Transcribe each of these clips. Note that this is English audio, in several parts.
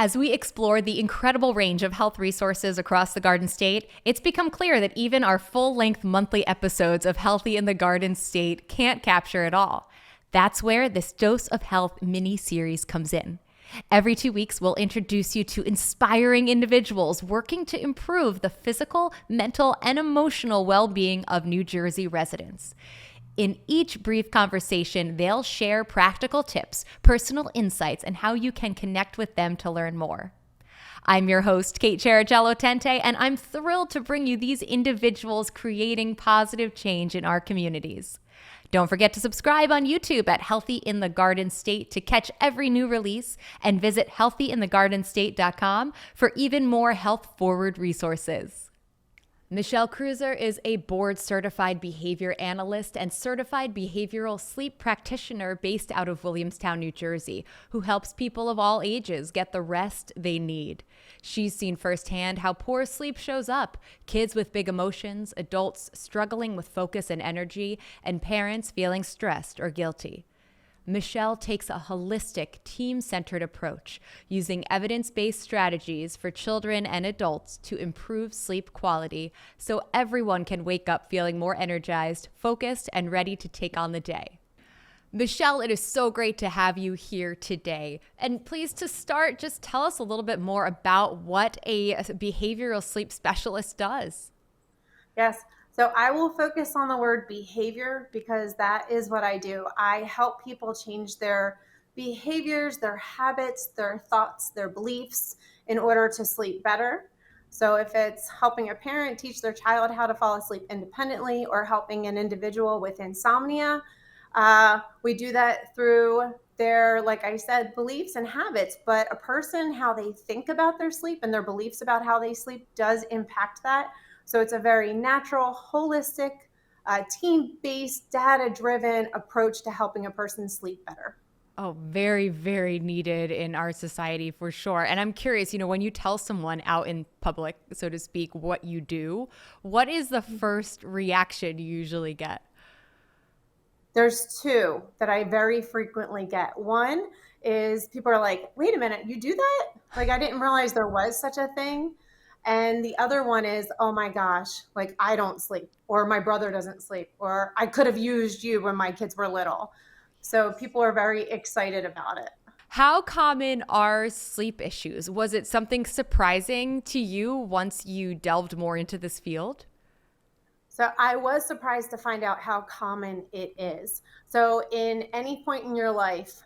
As we explore the incredible range of health resources across the Garden State, it's become clear that even our full-length monthly episodes of Healthy in the Garden State can't capture it all. That's where this Dose of Health mini-series comes in. Every 2 weeks, we'll introduce you to inspiring individuals working to improve the physical, mental, and emotional well-being of New Jersey residents. In each brief conversation, they'll share practical tips, personal insights, and how you can connect with them to learn more. I'm your host, Kate Chericello-Tente, and I'm thrilled to bring you these individuals creating positive change in our communities. Don't forget to subscribe on YouTube at Healthy in the Garden State to catch every new release, and visit healthyinthegardenstate.com for even more health-forward resources. Michele Kreuzer is a board-certified behavior analyst and certified behavioral sleep practitioner based out of Williamstown, New Jersey, who helps people of all ages get the rest they need. She's seen firsthand how poor sleep shows up: kids with big emotions, adults struggling with focus and energy, and parents feeling stressed or guilty. Michele takes a holistic, team-centered approach, using evidence-based strategies for children and adults to improve sleep quality so everyone can wake up feeling more energized, focused, and ready to take on the day. Michele, it is so great to have you here today. And please, to start, just tell us a little bit more about what a behavioral sleep specialist does. Yes. So I will focus on the word behavior because that is what I do. I help people change their behaviors, their habits, their thoughts, their beliefs in order to sleep better. So if it's helping a parent teach their child how to fall asleep independently, or helping an individual with insomnia, we do that through their, like I said, beliefs and habits. But a person, how they think about their sleep and their beliefs about how they sleep does impact that. So it's a very natural, holistic, team-based, data-driven approach to helping a person sleep better. Oh, very, very needed in our society for sure. And I'm curious, when you tell someone out in public, so to speak, what you do, what is the first reaction you usually get? There's two that I very frequently get. One is people are like, wait a minute, you do that? Like, I didn't realize there was such a thing. And the other one is, oh my gosh, like I don't sleep, or my brother doesn't sleep, or I could have used you when my kids were little. So people are very excited about it. How common are sleep issues? Was it something surprising to you once you delved more into this field? So I was surprised to find out how common it is. So in any point in your life,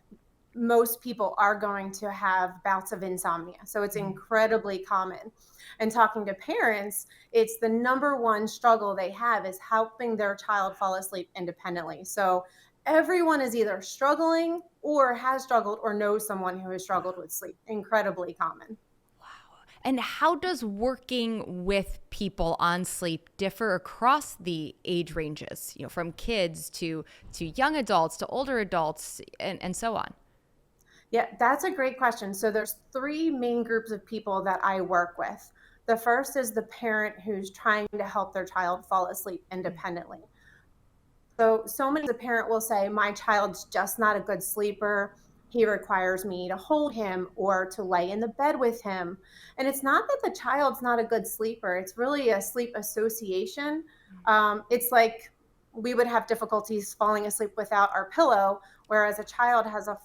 most people are going to have bouts of insomnia. So it's incredibly common. And talking to parents, it's the number one struggle they have is helping their child fall asleep independently. So everyone is either struggling or has struggled or knows someone who has struggled with sleep. Incredibly common. And how does working with people on sleep differ across the age ranges, from kids to young adults to older adults and so on? Yeah, that's a great question. So there's three main groups of people that I work with. The first is the parent who's trying to help their child fall asleep independently. So many the parent will say, my child's just not a good sleeper. He requires me to hold him or to lay in the bed with him. And it's not that the child's not a good sleeper. It's really a sleep association. It's like we would have difficulties falling asleep without our pillow, whereas a child has a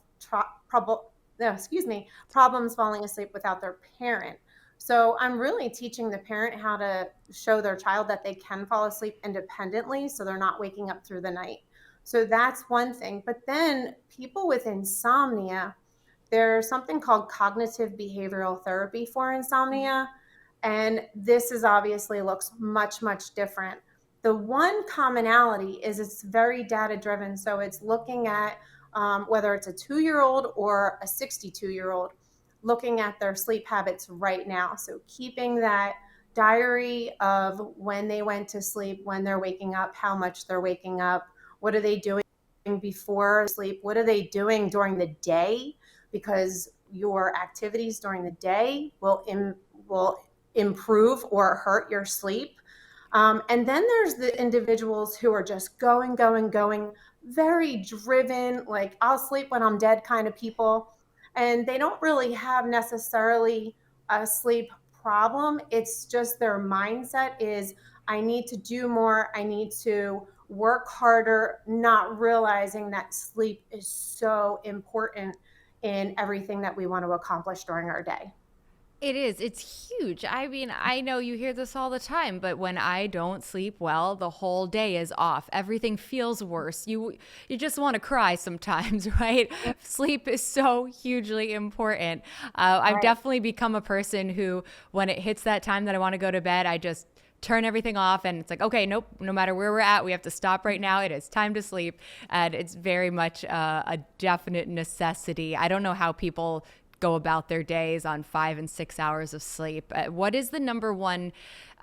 problems falling asleep without their parent. So I'm really teaching the parent how to show their child that they can fall asleep independently so they're not waking up through the night. So that's one thing. But then people with insomnia, there's something called cognitive behavioral therapy for insomnia. And this is obviously looks much, much different. The one commonality is it's very data driven. So it's looking at whether it's a 2-year-old or a 62-year-old, looking at their sleep habits right now. So keeping that diary of when they went to sleep, when they're waking up, how much they're waking up, what are they doing before sleep, what are they doing during the day, because your activities during the day will improve or hurt your sleep. And then there's the individuals who are just going, very driven, like I'll sleep when I'm dead kind of people. and they don't really have necessarily a sleep problem. It's just their mindset is, I need to do more, I need to work harder, not realizing that sleep is so important in everything that we want to accomplish during our day. It is. It's huge. I mean, I know you hear this all the time, but when I don't sleep well, the whole day is off. Everything feels worse. You just want to cry sometimes, right? Sleep is so hugely important. I've Right. definitely become a person who, when it hits that time that I want to go to bed, I just turn everything off and it's like, okay, nope, no matter where we're at, we have to stop right now. It is time to sleep. And it's very much a definite necessity. I don't know how people go about their days on 5 and 6 hours of sleep. What is the number one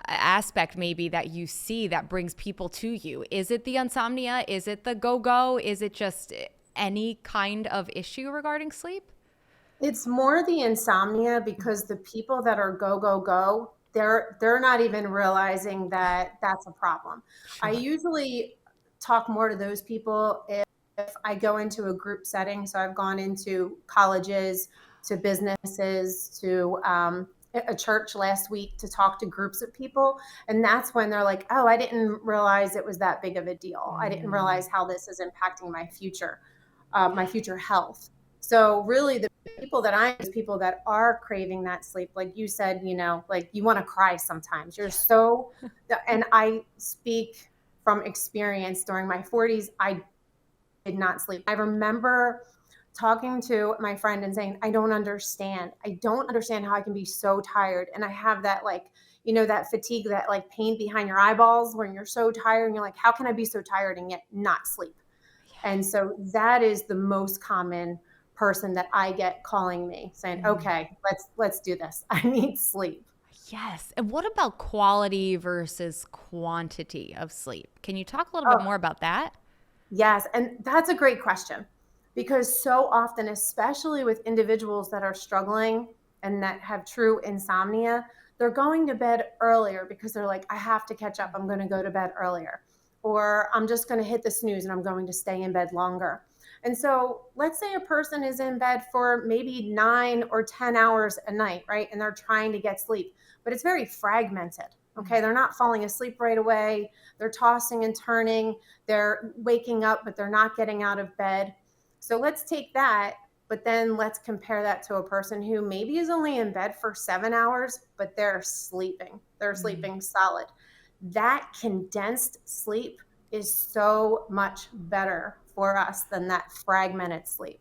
aspect maybe that you see that brings people to you? Is it the insomnia? Is it the go? Is it just any kind of issue regarding sleep? It's more the insomnia, because the people that are go go go, they're not even realizing that that's a problem. I Sure. usually talk more to those people if I go into a group setting. So I've gone into colleges, to businesses, to a church last week to talk to groups of people, and that's when they're like, "Oh, I didn't realize it was that big of a deal. I didn't Mm, realize how this is impacting my future health." So really, the people that I is people that are craving that sleep. Like you said, like you want to cry sometimes. You're yes. so, and I speak from experience. During my 40s, I did not sleep. I remember talking to my friend and saying, I don't understand. I don't understand how I can be so tired. And I have that, like, that fatigue, that like pain behind your eyeballs when you're so tired and you're like, how can I be so tired and yet not sleep? And so that is the most common person that I get calling me saying, Mm, okay, let's do this. I need sleep. yes. And what about quality versus quantity of sleep? Can you talk a little bit Oh, more about that? yes. And that's a great question, because so often, especially with individuals that are struggling and that have true insomnia, they're going to bed earlier because they're like, I have to catch up. I'm going to go to bed earlier. Or I'm just going to hit the snooze and I'm going to stay in bed longer. And so let's say a person is in bed for maybe 9 or 10 hours a night, right? And they're trying to get sleep, but it's very fragmented. Mm, Okay. They're not falling asleep right away. They're tossing and turning, they're waking up, but they're not getting out of bed. So let's take that, but then let's compare that to a person who maybe is only in bed for 7 hours, but they're sleeping. They're mm. sleeping solid. That condensed sleep is so much better for us than that fragmented sleep.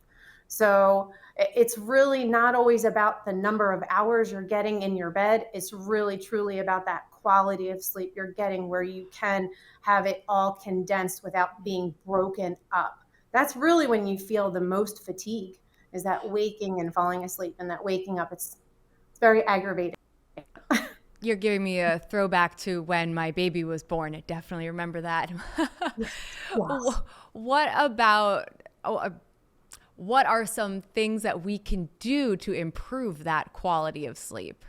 So it's really not always about the number of hours you're getting in your bed. It's really truly about that quality of sleep you're getting, where you can have it all condensed without being broken up. That's really when you feel the most fatigue, is that waking and falling asleep, and that waking up. It's very aggravating. You're giving me a throwback to when my baby was born. I definitely remember that. Yes. What about what are some things that we can do to improve that quality of sleep?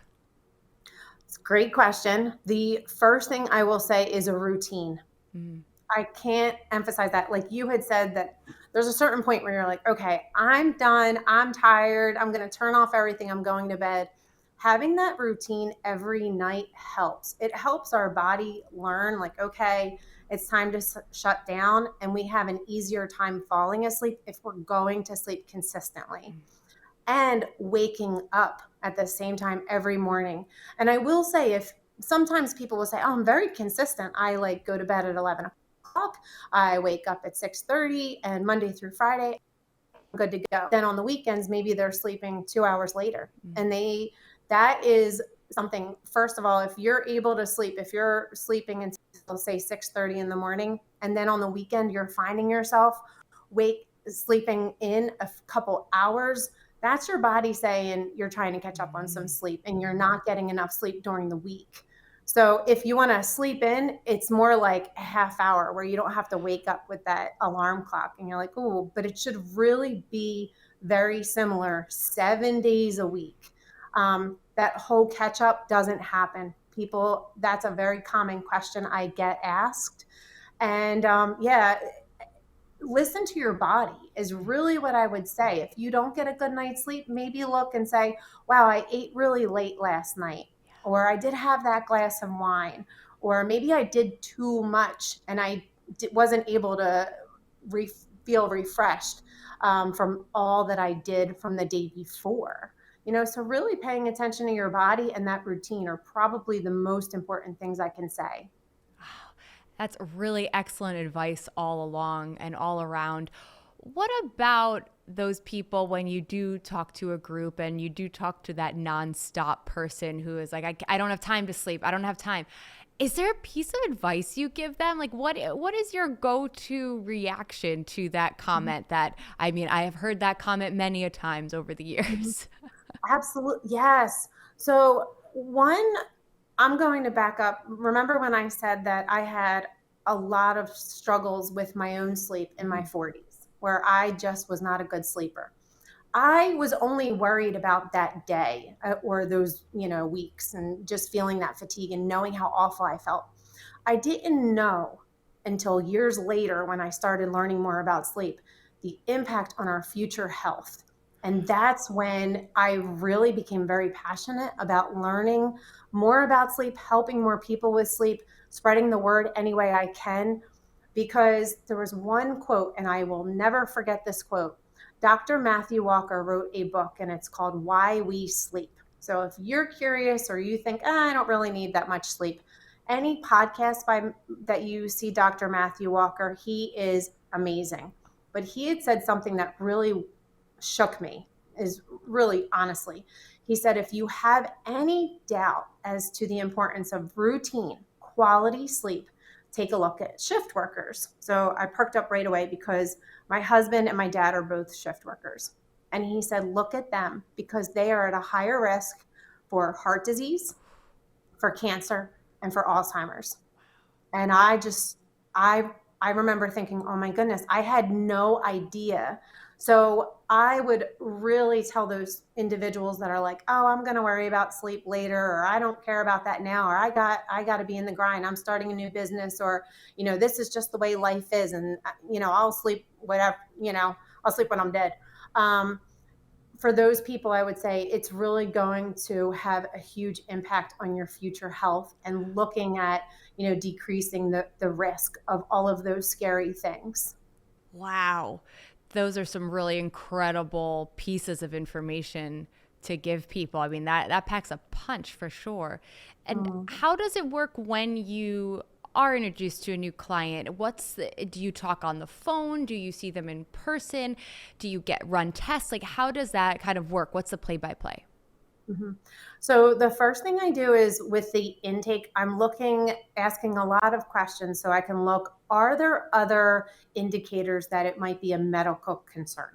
It's a great question. The first thing I will say is a routine. Mm, I can't emphasize that. Like you had said, that there's a certain point where you're like, okay, I'm done. I'm tired. I'm going to turn off everything. I'm going to bed. Having that routine every night helps. It helps our body learn, like, okay, it's time to shut down. And we have an easier time falling asleep if we're going to sleep consistently and waking up at the same time every morning. And I will say, if sometimes people will say, oh, I'm very consistent. I like go to bed at 11 o'clock. I wake up at 6:30, and Monday through Friday, I'm good to go. Then on the weekends, maybe they're sleeping 2 hours later. mm, And that is something, first of all, if you're able to sleep, if you're sleeping until say 6:30 in the morning, and then on the weekend, you're finding yourself sleeping in a couple hours, that's your body saying you're trying to catch up on some mm. sleep and you're not getting enough sleep during the week. So if you want to sleep in, it's more like a half hour where you don't have to wake up with that alarm clock and you're like, oh, but it should really be very similar 7 days a week. That whole catch up doesn't happen. People, that's a very common question I get asked. And yeah, listen to your body is really what I would say. If you don't get a good night's sleep, maybe look and say, wow, I ate really late last night, or I did have that glass of wine, or maybe I did too much and wasn't able to re- feel refreshed from all that I did from the day before. So really paying attention to your body and that routine are probably the most important things I can say. That's really excellent advice all along and all around. What about those people when you do talk to a group and you do talk to that nonstop person who is like, I don't have time to sleep. I don't have time. Is there a piece of advice you give them? Like what is your go-to reaction to that comment that I mean, I have heard that comment many a times over the Mhm. years. Absolutely. Yes. So, one, I'm going to back up. Remember when I said that I had a lot of struggles with my own sleep in my 40s, where I just was not a good sleeper? I was only worried about that day or those, weeks and just feeling that fatigue and knowing how awful I felt. I didn't know until years later when I started learning more about sleep, the impact on our future health. And that's when I really became very passionate about learning more about sleep, helping more people with sleep, spreading the word any way I can. Because there was one quote, and I will never forget this quote. Dr. Matthew Walker wrote a book, and it's called Why We Sleep. So if you're curious or you think, I don't really need that much sleep, any podcast that you see Dr. Matthew Walker, he is amazing. But he had said something that really shook me, is really honestly. He said, if you have any doubt as to the importance of routine, quality sleep, take a look at shift workers. So I perked up right away because my husband and my dad are both shift workers. And he said, look at them because they are at a higher risk for heart disease, for cancer, and for Alzheimer's. And I remember thinking, oh my goodness, I had no idea. So I would really tell those individuals that are like, oh, I'm going to worry about sleep later, or I don't care about that now, or I got to be in the grind, I'm starting a new business, or this is just the way life is, and I'll sleep whatever, I'll sleep when I'm dead. um, for those people, I would say it's really going to have a huge impact on your future health, and looking at, decreasing the risk of all of those scary things. Wow. Those are some really incredible pieces of information to give people. I mean, that packs a punch for sure. And Mm. how does it work when you are introduced to a new client? Do you talk on the phone? Do you see them in person? Do you run tests? Like, how does that kind of work? What's the play by play? hmm So the first thing I do is with the intake, asking a lot of questions so I can look, are there other indicators that it might be a medical concern?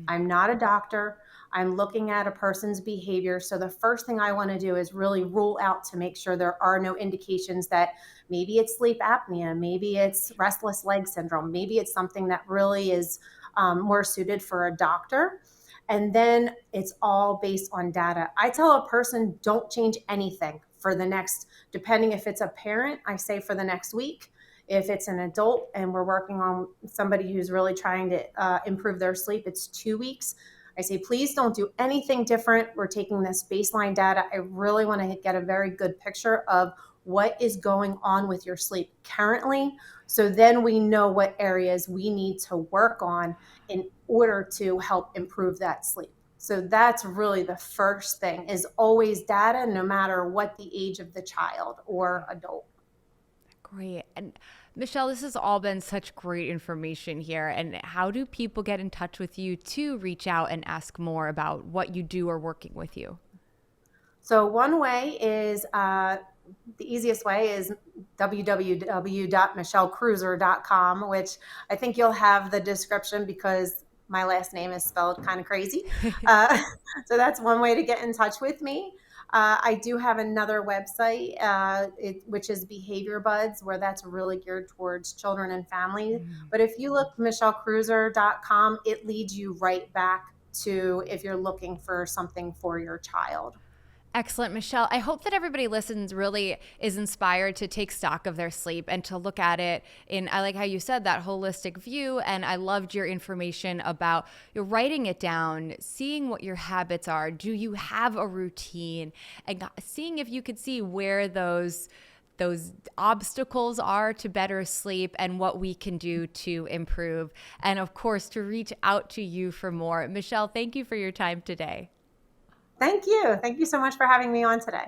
I'm not a doctor. I'm looking at a person's behavior. So the first thing I want to do is really rule out to make sure there are no indications that maybe it's sleep apnea, maybe it's restless leg syndrome, maybe it's something that really is more suited for a doctor. And then it's all based on data. I tell a person, don't change anything for the next, depending if it's a parent, I say for the next week. If it's an adult and we're working on somebody who's really trying to improve their sleep, it's 2 weeks. I say, please don't do anything different. We're taking this baseline data. I really want to get a very good picture of what is going on with your sleep currently. So then we know what areas we need to work on in order to help improve that sleep. So that's really the first thing, is always data, no matter what the age of the child or adult. Great. And Michelle, this has all been such great information here. And how do people get in touch with you to reach out and ask more about what you do or working with you? So one way is the easiest way is www.michellekreuzer.com, which I think you'll have the description because my last name is spelled kind of crazy. Uh, so that's one way to get in touch with me. I do have another website, which is Behavior Buds, where that's really geared towards children and families. But if you look michellekreuzer.com, it leads you right back to if you're looking for something for your child. Excellent, Michelle. I hope that everybody listens really is inspired to take stock of their sleep and to look at it in, I like how you said that holistic view. And I loved your information about you're writing it down, seeing what your habits are. Do you have a routine? And seeing if you could see where those obstacles are to better sleep and what we can do to improve. And of course, to reach out to you for more. Michelle, thank you for your time today. Thank you. Thank you so much for having me on today.